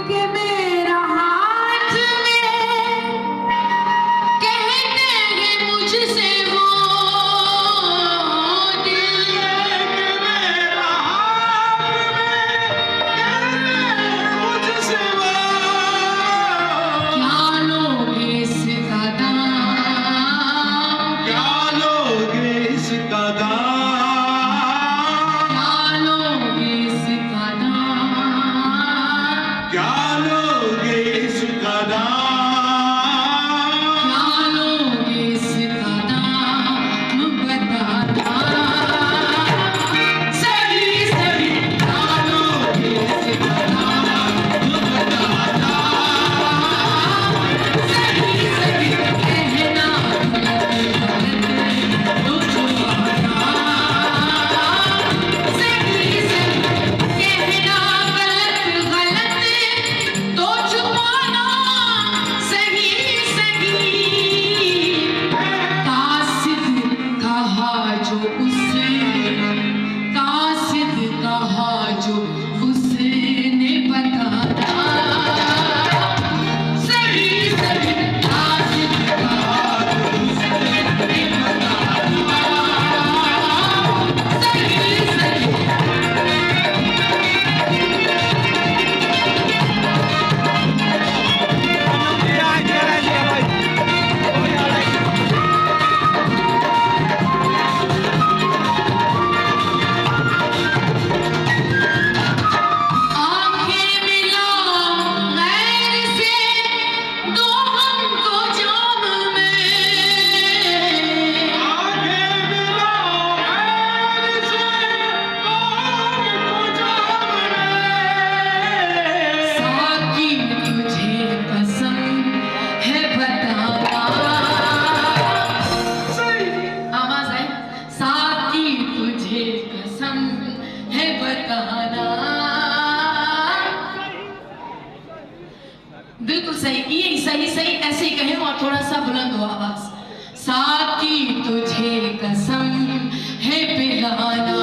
के मेरा हाथ में कहते हैं मुझसे वो दिल के मेरा हाथ में मुझसे वो क्या लोगे इसका दाम क्या लोगे इसका दाम क्या लोगे इसका दाम क्या लोगे इसका दाम क्या लोगे इसका दाम बताना सही सही क्या लोगे इसका दाम बताना सही सही कहना गलत गलत तो छुपाना सही सही कहना गलत गलत तो छुपाना सही सही कासिद कहा जो उसने कासिद कहा जो उसने बताना सही सही कासिद कहा जो उसने बताना सही सही आंखें मिलाओ गैर से दो हमको जाम में आगे मिलाओ ऐर से हमको जाम में साकी तुझे कसम है बताना आवाज है साकी तुझे कसम है बताना बिल्कुल सही ये सही सही ऐसे ही कहें और थोड़ा सा बुलंद हो आवाज साकी तुझे कसम है पिलाना